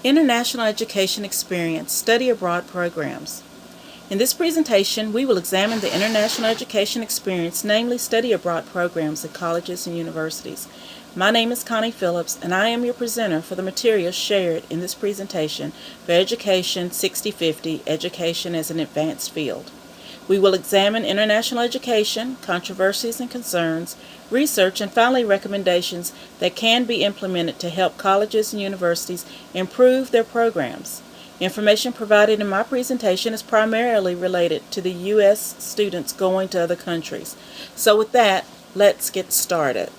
International Education Experience Study Abroad Programs. In this presentation, we will examine the international education experience, namely study abroad programs at colleges and universities. My name is Connie Phillips, and I am your presenter for the materials shared in this presentation for Education 6050, Education as an Advanced Field. We will examine international education, controversies and concerns, research, and finally recommendations that can be implemented to help colleges and universities improve their programs. Information provided in my presentation is primarily related to the U.S. students going to other countries. So with that, let's get started.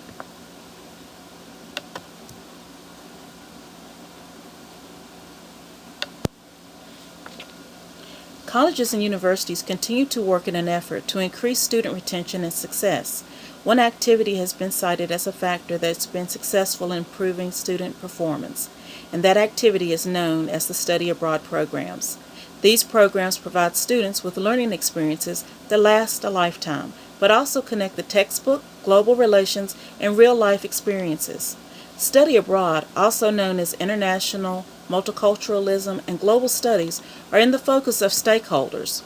Colleges and universities continue to work in an effort to increase student retention and success. One activity has been cited as a factor that's been successful in improving student performance, and that activity is known as the study abroad programs. These programs provide students with learning experiences that last a lifetime, but also connect the textbook, global relations, and real-life experiences. Study abroad, also known as international multiculturalism and global studies, are in the focus of stakeholders,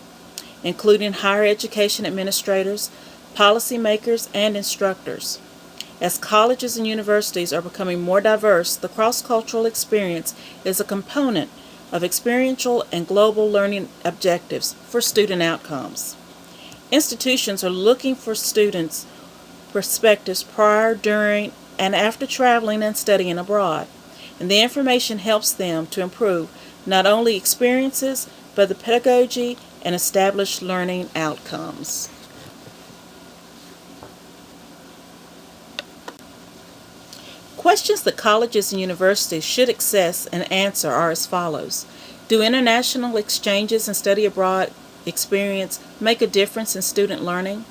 including higher education administrators, policymakers, and instructors. As colleges and universities are becoming more diverse, the cross-cultural experience is a component of experiential and global learning objectives for student outcomes. Institutions are looking for students' perspectives prior, during, and after traveling and studying abroad, and the information helps them to improve not only experiences, but the pedagogy and established learning outcomes. Questions that colleges and universities should assess and answer are as follows. Do international exchanges and study abroad experience make a difference in student learning?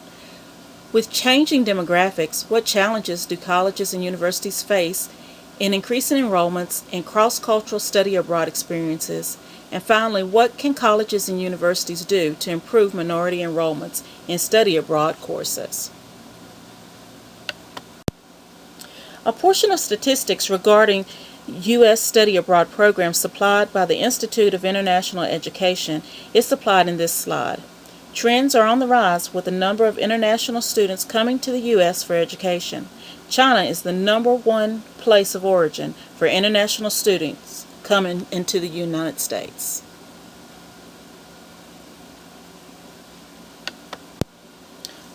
With changing demographics, what challenges do colleges and universities face in increasing enrollments in cross-cultural study abroad experiences? And finally, what can colleges and universities do to improve minority enrollments in study abroad courses? A portion of statistics regarding U.S. study abroad programs supplied by the Institute of International Education is supplied in this slide. Trends are on the rise with the number of international students coming to the U.S. for education. China is the #1 place of origin for international students coming into the United States.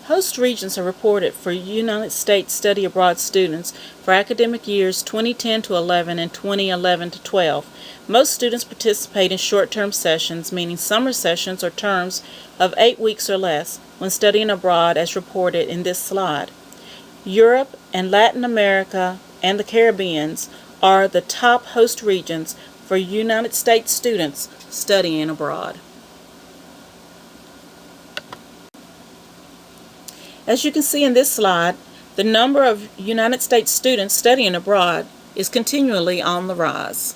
Host regions are reported for United States study abroad students for academic years 2010 to 11 and 2011 to 12. Most students participate in short-term sessions, meaning summer sessions or terms of 8 weeks or less, when studying abroad as reported in this slide. Europe and Latin America and the Caribbean are the top host regions for United States students studying abroad. As you can see in this slide, the number of United States students studying abroad is continually on the rise.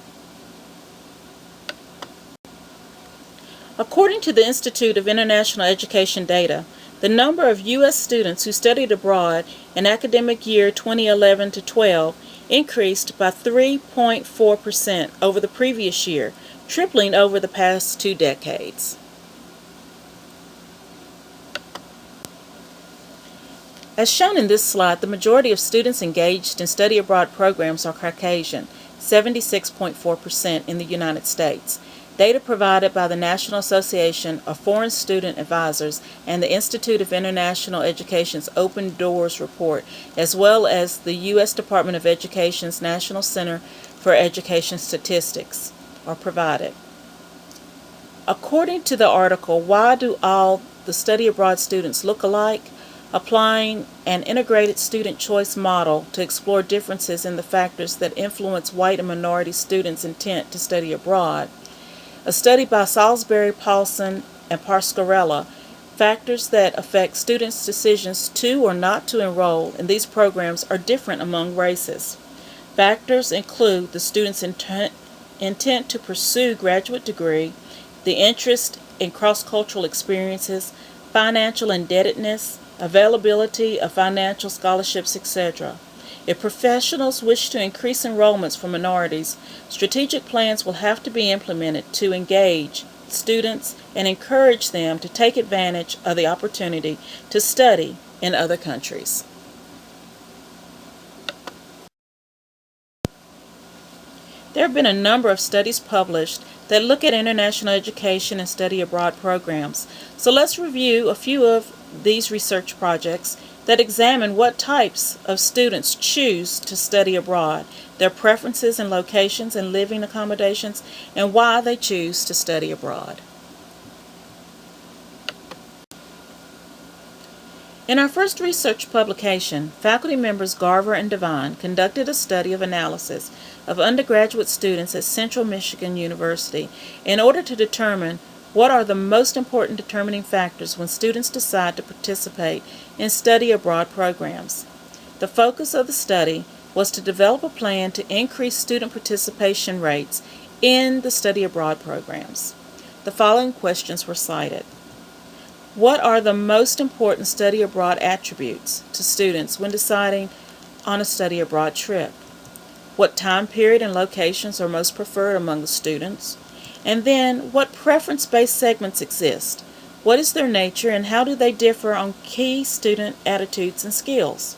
According to the Institute of International Education data, the number of U.S. students who studied abroad in academic year 2011 to 12 increased by 3.4% over the previous year, tripling over the past 2 decades. As shown in this slide, the majority of students engaged in study abroad programs are Caucasian, 76.4% in the United States. Data provided by the National Association of Foreign Student Advisors and the Institute of International Education's Open Doors report, as well as the U.S. Department of Education's National Center for Education Statistics, are provided. According to the article, Why Do All the Study Abroad Students Look Alike?, applying an integrated student choice model to explore differences in the factors that influence white and minority students' intent to study abroad. A study by Salisbury, Paulson, and Pasquarella, factors that affect students' decisions to or not to enroll in these programs are different among races. Factors include the student's intent to pursue graduate degree, the interest in cross-cultural experiences, financial indebtedness, availability of financial scholarships, etc. If professionals wish to increase enrollments for minorities, strategic plans will have to be implemented to engage students and encourage them to take advantage of the opportunity to study in other countries. There have been a number of studies published that look at international education and study abroad programs. So let's review a few of these research projects that examine what types of students choose to study abroad, their preferences in locations and living accommodations, and why they choose to study abroad. In our first research publication, faculty members Garver and Devine conducted a study of analysis of undergraduate students at Central Michigan University in order to determine what are the most important determining factors when students decide to participate in study abroad programs. The focus of the study was to develop a plan to increase student participation rates in the study abroad programs. The following questions were cited. What are the most important study abroad attributes to students when deciding on a study abroad trip? What time period and locations are most preferred among the students? And then, what preference-based segments exist? What is their nature and how do they differ on key student attitudes and skills?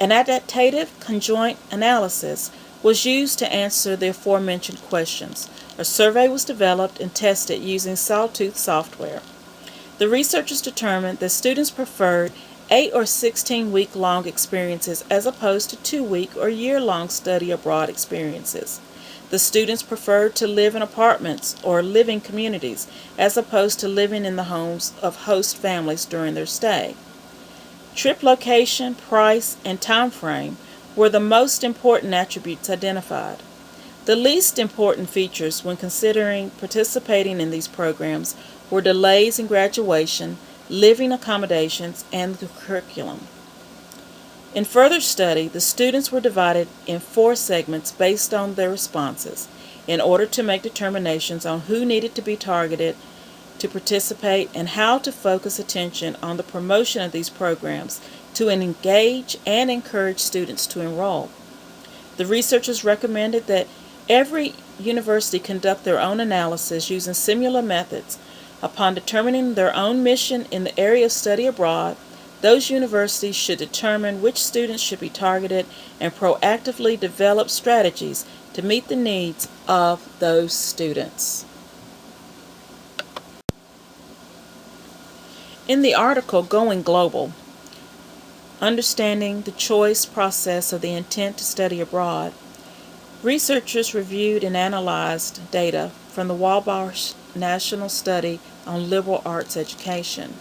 An adaptive conjoint analysis was used to answer the aforementioned questions. A survey was developed and tested using Sawtooth software. The researchers determined that students preferred 8 or 16-week-long experiences as opposed to 2-week or year-long study abroad experiences. The students preferred to live in apartments or living communities as opposed to living in the homes of host families during their stay. Trip location, price, and time frame were the most important attributes identified. The least important features when considering participating in these programs were delays in graduation, living accommodations, and the curriculum. In further study, the students were divided in 4 segments based on their responses in order to make determinations on who needed to be targeted to participate and how to focus attention on the promotion of these programs to engage and encourage students to enroll. The researchers recommended that every university conduct their own analysis using similar methods. Upon determining their own mission in the area of study abroad, those universities should determine which students should be targeted and proactively develop strategies to meet the needs of those students. In the article Going Global, Understanding the Choice Process of the Intent to Study Abroad, researchers reviewed and analyzed data from the Wabash National Study on Liberal Arts Education.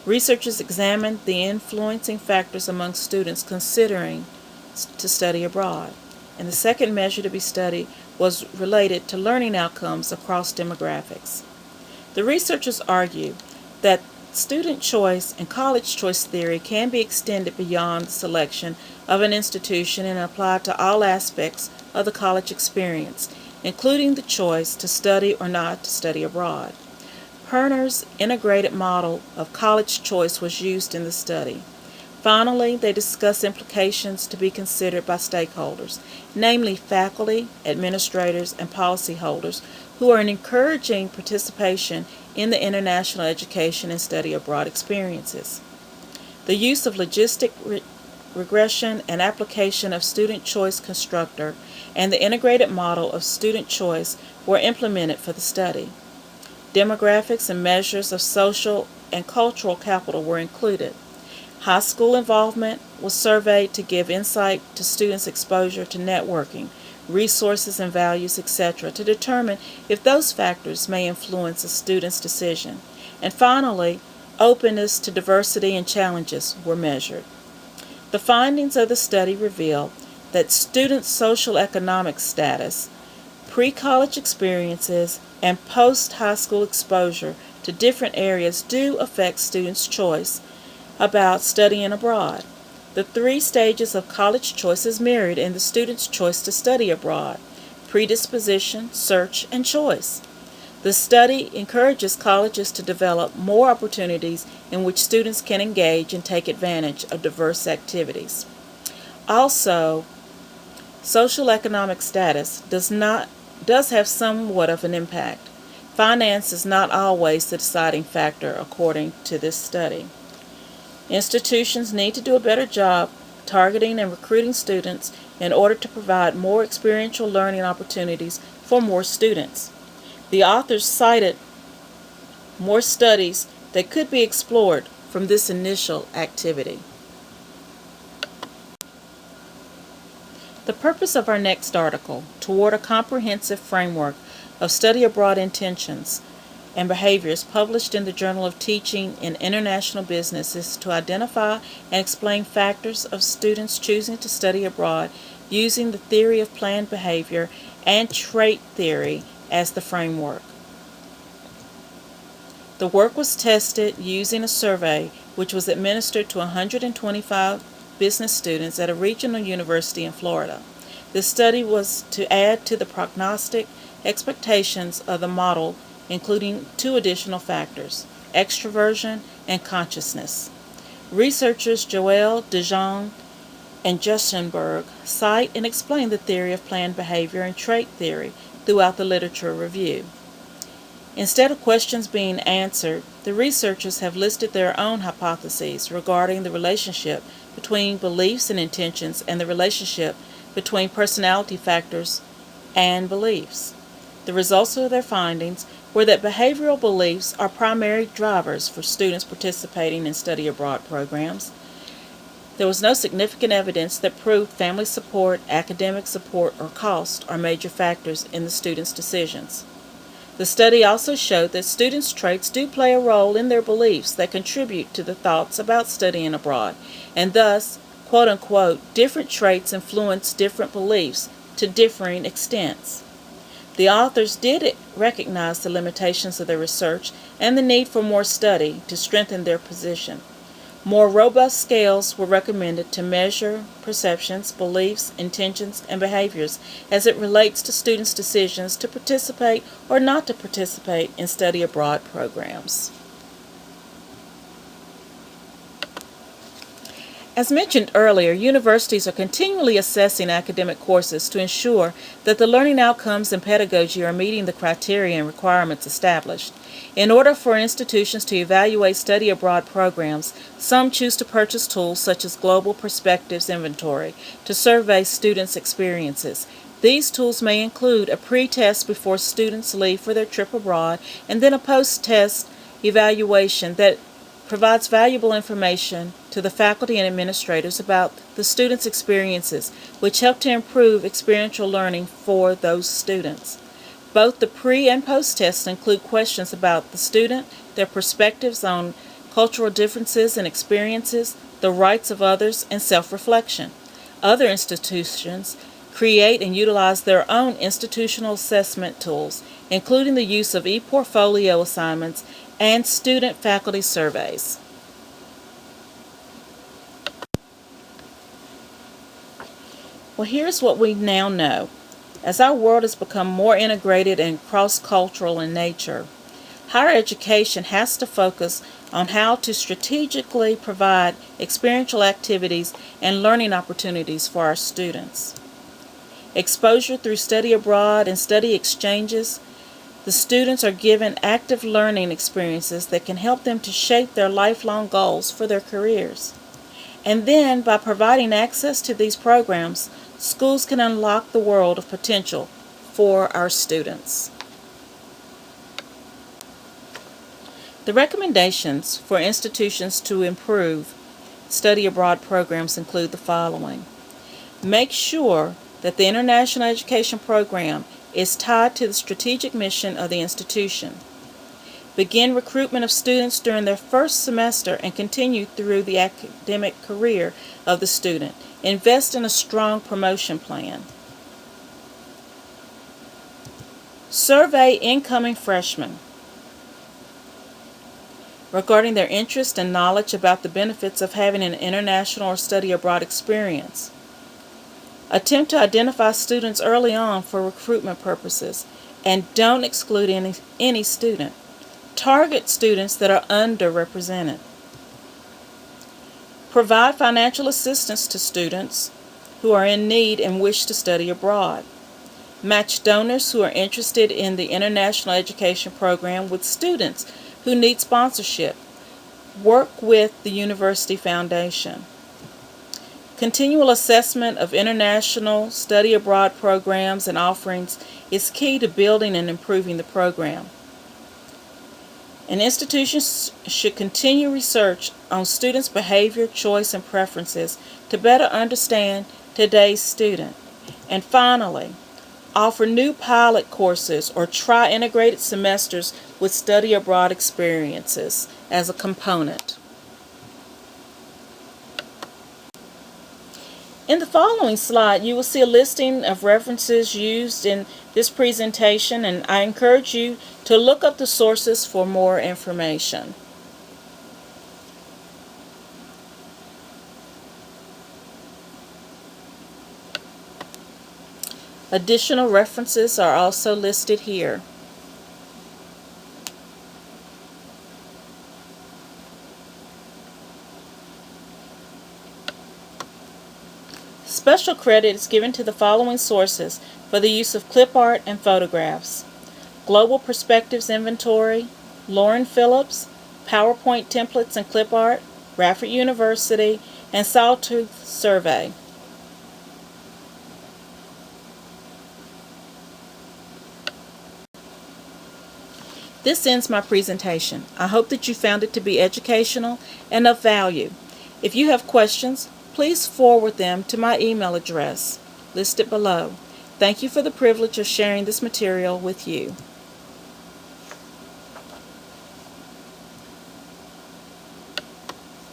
Researchers examined the influencing factors among students considering to study abroad, and the second measure to be studied was related to learning outcomes across demographics. The researchers argue that student choice and college choice theory can be extended beyond the selection of an institution and applied to all aspects of the college experience, including the choice to study or not to study abroad. Perner's integrated model of college choice was used in the study. Finally, they discuss implications to be considered by stakeholders, namely faculty, administrators, and policyholders who are encouraging participation in the international education and study abroad experiences. The use of logistic regression and application of student choice constructor and the integrated model of student choice were implemented for the study. Demographics and measures of social and cultural capital were included. High school involvement was surveyed to give insight to students' exposure to networking, resources and values, etc., to determine if those factors may influence a student's decision. And finally, openness to diversity and challenges were measured. The findings of the study reveal that students' social economic status, pre-college experiences, and post-high school exposure to different areas do affect students' choice about studying abroad. The 3 stages of college choice is mirrored in the student's choice to study abroad: predisposition, search, and choice. The study encourages colleges to develop more opportunities in which students can engage and take advantage of diverse activities. Also, social economic status does have somewhat of an impact. Finance is not always the deciding factor according to this study. Institutions need to do a better job targeting and recruiting students in order to provide more experiential learning opportunities for more students. The authors cited more studies that could be explored from this initial activity. The purpose of our next article, toward a comprehensive framework of study abroad intentions and behaviors published in the Journal of Teaching in International Business, is to identify and explain factors of students choosing to study abroad using the theory of planned behavior and trait theory as the framework. The work was tested using a survey which was administered to 125 business students at a regional university in Florida. This study was to add to the prognostic expectations of the model, including two additional factors: extroversion and consciousness. Researchers Joel DeJong and Jussenberg cite and explain the theory of planned behavior and trait theory throughout the literature review. Instead of questions being answered, the researchers have listed their own hypotheses regarding the relationship between beliefs and intentions and the relationship between personality factors and beliefs. The results of their findings were that behavioral beliefs are primary drivers for students participating in study abroad programs. There was no significant evidence that proved family support, academic support, or cost are major factors in the students' decisions. The study also showed that students' traits do play a role in their beliefs that contribute to the thoughts about studying abroad, and thus, quote-unquote, different traits influence different beliefs to differing extents. The authors did recognize the limitations of their research and the need for more study to strengthen their position. More robust scales were recommended to measure perceptions, beliefs, intentions, and behaviors as it relates to students' decisions to participate or not to participate in study abroad programs. As mentioned earlier, universities are continually assessing academic courses to ensure that the learning outcomes and pedagogy are meeting the criteria and requirements established. In order for institutions to evaluate study abroad programs, some choose to purchase tools such as Global Perspectives Inventory to survey students' experiences. These tools may include a pre-test before students leave for their trip abroad and then a post-test evaluation that provides valuable information to the faculty and administrators about the students' experiences, which help to improve experiential learning for those students. Both the pre- and post-tests include questions about the student, their perspectives on cultural differences and experiences, the rights of others, and self-reflection. Other institutions create and utilize their own institutional assessment tools, including the use of e-portfolio assignments and student-faculty surveys. Well, here's what we now know. As our world has become more integrated and cross-cultural in nature, higher education has to focus on how to strategically provide experiential activities and learning opportunities for our students. Exposure through study abroad and study exchanges, the students are given active learning experiences that can help them to shape their lifelong goals for their careers. And then, by providing access to these programs, schools can unlock the world of potential for our students. The recommendations for institutions to improve study abroad programs include the following. Make sure that the international education program is tied to the strategic mission of the institution. Begin recruitment of students during their first semester and continue through the academic career of the student. Invest in a strong promotion plan. Survey incoming freshmen regarding their interest and knowledge about the benefits of having an international or study abroad experience. Attempt to identify students early on for recruitment purposes, and don't exclude any student. Target students that are underrepresented. Provide financial assistance to students who are in need and wish to study abroad. Match donors who are interested in the International Education Program with students who need sponsorship. Work with the University Foundation. Continual assessment of international study abroad programs and offerings is key to building and improving the program. An institution should continue research on students' behavior, choice, and preferences to better understand today's student. And finally, offer new pilot courses or try integrated semesters with study abroad experiences as a component. In the following slide, you will see a listing of references used in this presentation, and I encourage you to look up the sources for more information. Additional references are also listed here. Special credit is given to the following sources for the use of clip art and photographs: Global Perspectives Inventory, Lauren Phillips, PowerPoint Templates and Clip Art, Radford University, and Sawtooth Survey. This ends my presentation. I hope that you found it to be educational and of value. If you have questions, please forward them to my email address listed below. Thank you for the privilege of sharing this material with you.